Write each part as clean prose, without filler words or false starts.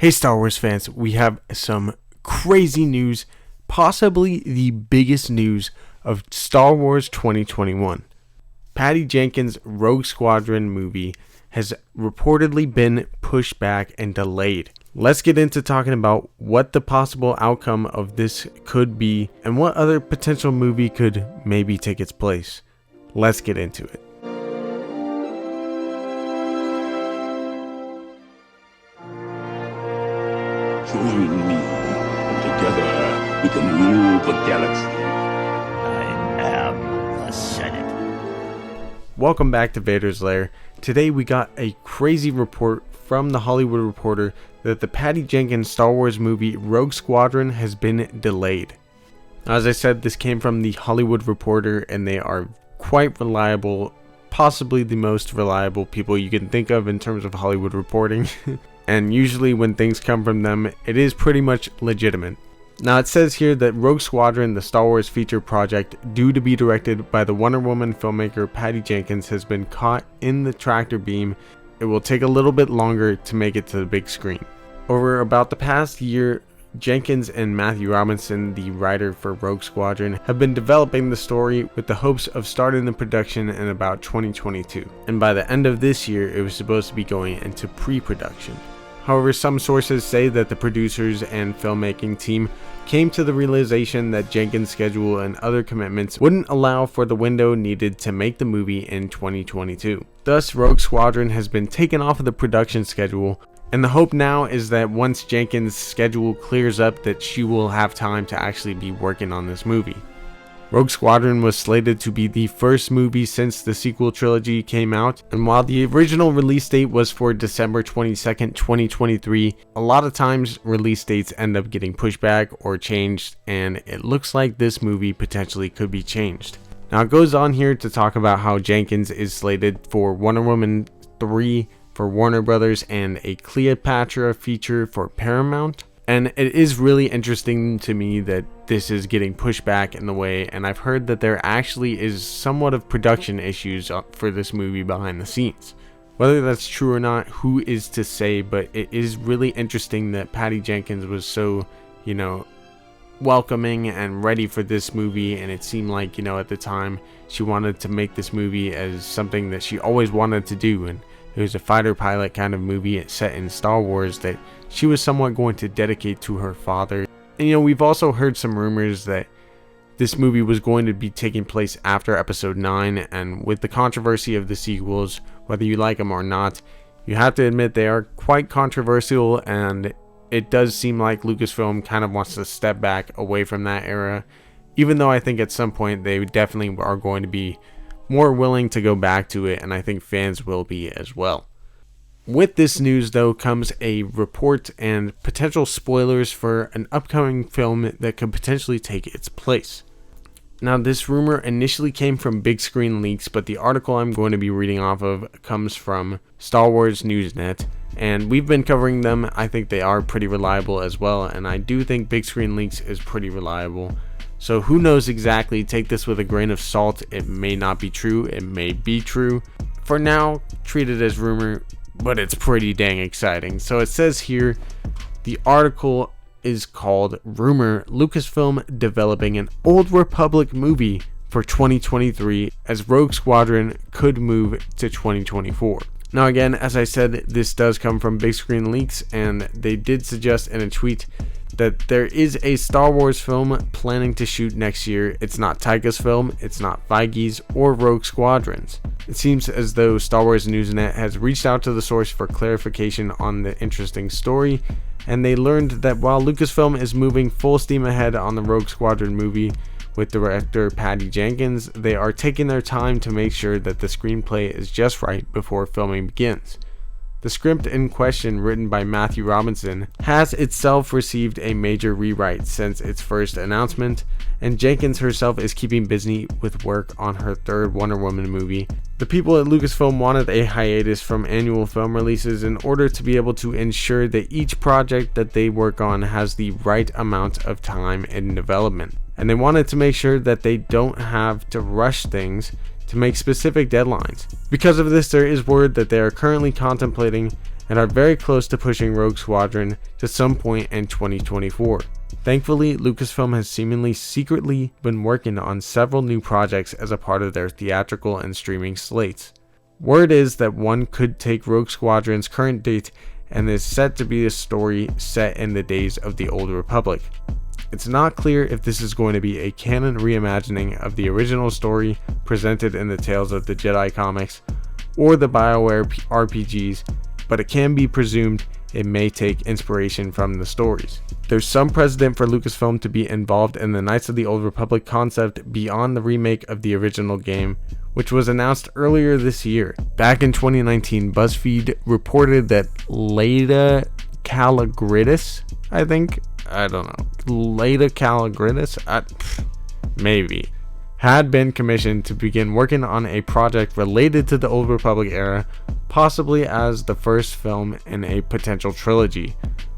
Hey Star Wars fans, we have some crazy news, possibly the biggest news of Star Wars 2021. Patty Jenkins' Rogue Squadron movie has reportedly been pushed back and delayed. Let's get into talking about what the possible outcome of this could be and what other potential movie could maybe take its place. Let's get into it. Join me, and together we can rule the galaxy. I am the Senate. Welcome back to Vader's Lair. Today we got a crazy report from The Hollywood Reporter that the Patty Jenkins Star Wars movie Rogue Squadron has been delayed. As I said, this came from The Hollywood Reporter and they are quite reliable, possibly the most reliable people you can think of in terms of Hollywood reporting. And usually when things come from them, it is pretty much legitimate. Now it says here that Rogue Squadron, the Star Wars feature project due to be directed by the Wonder Woman filmmaker Patty Jenkins, has been caught in the tractor beam. It will take a little bit longer to make it to the big screen. Over about the past year, Jenkins and Matthew Robinson, the writer for Rogue Squadron, have been developing the story with the hopes of starting the production in about 2022. And by the end of this year, it was supposed to be going into pre-production. However, some sources say that the producers and filmmaking team came to the realization that Jenkins' schedule and other commitments wouldn't allow for the window needed to make the movie in 2022. Thus, Rogue Squadron has been taken off of the production schedule, and the hope now is that once Jenkins' schedule clears up that she will have time to actually be working on this movie. Rogue Squadron was slated to be the first movie since the sequel trilogy came out, and while the original release date was for December 22nd, 2023, a lot of times release dates end up getting pushed back or changed, and it looks like this movie potentially could be changed. Now it goes on here to talk about how Jenkins is slated for Wonder Woman 3 for Warner Brothers and a Cleopatra feature for Paramount. And it is really interesting to me that this is getting pushed back in the way, and I've heard that there actually is somewhat of production issues for this movie behind the scenes. Whether that's true or not, who is to say, but it is really interesting that Patty Jenkins was so, welcoming and ready for this movie, and it seemed like, at the time she wanted to make this movie as something that she always wanted to do, and it was a fighter pilot kind of movie set in Star Wars that she was somewhat going to dedicate to her father. And we've also heard some rumors that this movie was going to be taking place after episode 9, and with the controversy of the sequels, whether you like them or not, you have to admit they are quite controversial, and it does seem like Lucasfilm kind of wants to step back away from that era, even though I think at some point they definitely are going to be more willing to go back to it, and I think fans will be as well. With this news though comes a report and potential spoilers for an upcoming film that could potentially take its place. Now this rumor initially came from Big Screen Leaks, but the article I'm going to be reading off of comes from Star Wars Newsnet, and we've been covering them. I think they are pretty reliable as well, and I do think Big Screen Leaks is pretty reliable. So who knows exactly, take this with a grain of salt. It may not be true, it may be true. For now, treat it as rumor, but it's pretty dang exciting. So it says here, the article is called Rumor Lucasfilm Developing an Old Republic Movie for 2023 as Rogue Squadron could move to 2024. Now again, as I said, this does come from Big Screen Leaks, and they did suggest in a tweet that there is a Star Wars film planning to shoot next year. It's not Taika's film, it's not Feige's or Rogue Squadron's. It seems as though Star Wars Newsnet has reached out to the source for clarification on the interesting story, and they learned that while Lucasfilm is moving full steam ahead on the Rogue Squadron movie with director Patty Jenkins, they are taking their time to make sure that the screenplay is just right before filming begins. The script in question, written by Matthew Robinson, has itself received a major rewrite since its first announcement, and Jenkins herself is keeping busy with work on her third Wonder Woman movie. The people at Lucasfilm wanted a hiatus from annual film releases in order to be able to ensure that each project that they work on has the right amount of time in development, and they wanted to make sure that they don't have to rush things to make specific deadlines. Because of this, there is word that they are currently contemplating and are very close to pushing Rogue Squadron to some point in 2024. Thankfully, Lucasfilm has seemingly secretly been working on several new projects as a part of their theatrical and streaming slates. Word is that one could take Rogue Squadron's current date and is set to be a story set in the days of the Old Republic. It's not clear if this is going to be a canon reimagining of the original story presented in the Tales of the Jedi comics or the BioWare RPGs, but it can be presumed it may take inspiration from the stories. There's some precedent for Lucasfilm to be involved in the Knights of the Old Republic concept beyond the remake of the original game, which was announced earlier this year. Back in 2019, BuzzFeed reported that Leda Calligridis, maybe, had been commissioned to begin working on a project related to the Old Republic era, possibly as the first film in a potential trilogy.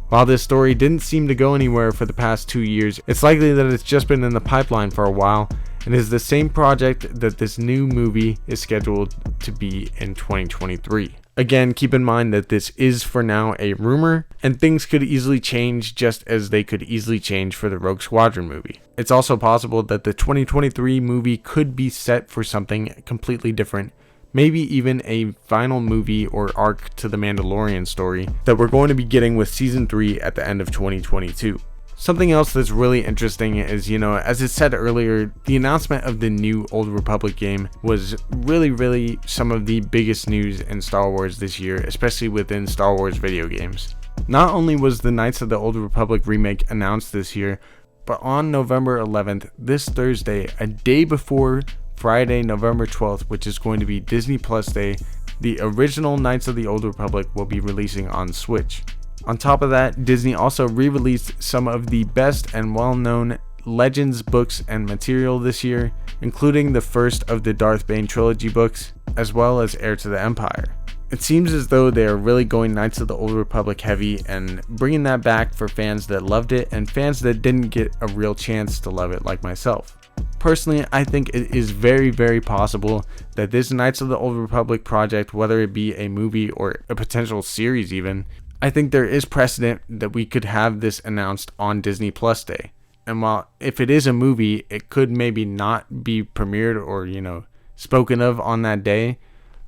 While this story didn't seem to go anywhere for the past 2 years, it's likely that it's just been in the pipeline for a while and is the same project that this new movie is scheduled to be in 2023. Again, keep in mind that this is for now a rumor, and things could easily change just as they could easily change for the Rogue Squadron movie. It's also possible that the 2023 movie could be set for something completely different, maybe even a final movie or arc to the Mandalorian story that we're going to be getting with Season 3 at the end of 2022. Something else that's really interesting is, as it said earlier, the announcement of the new Old Republic game was really some of the biggest news in Star Wars this year, especially within Star Wars video games. Not only was the Knights of the Old Republic remake announced this year, but on November 11th, this Thursday, a day before Friday, November 12th, which is going to be Disney Plus Day, the original Knights of the Old Republic will be releasing on Switch. On top of that, Disney also re-released some of the best and well-known Legends books and material this year, including the first of the Darth Bane trilogy books, as well as Heir to the Empire. It seems as though they are really going Knights of the Old Republic heavy and bringing that back for fans that loved it and fans that didn't get a real chance to love it like myself. Personally, I think it is very possible that this Knights of the Old Republic project, whether it be a movie or a potential series even, I think there is precedent that we could have this announced on Disney Plus Day. And while if it is a movie, it could maybe not be premiered or, spoken of on that day,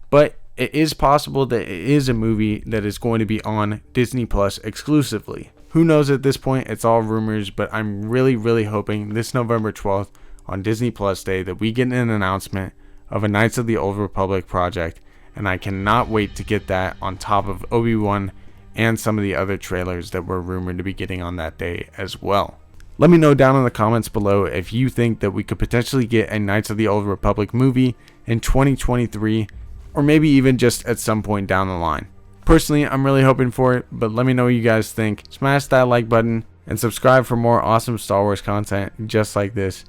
but it is possible that it is a movie that is going to be on Disney Plus exclusively. Who knows at this point? It's all rumors, but I'm really hoping this November 12th on Disney Plus Day that we get an announcement of a Knights of the Old Republic project, and I cannot wait to get that on top of Obi-Wan and some of the other trailers that we're rumored to be getting on that day as well. Let me know down in the comments below if you think that we could potentially get a Knights of the Old Republic movie in 2023, or maybe even just at some point down the line. Personally, I'm really hoping for it, but let me know what you guys think. Smash that like button and subscribe for more awesome Star Wars content just like this.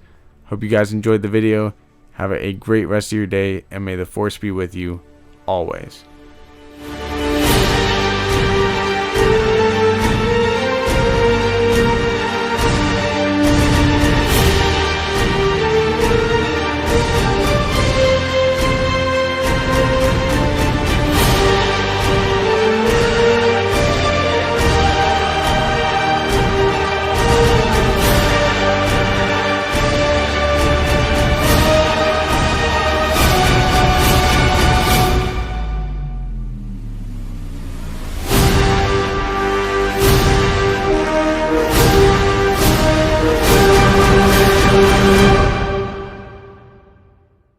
Hope you guys enjoyed the video. Have a great rest of your day, and may the Force be with you always.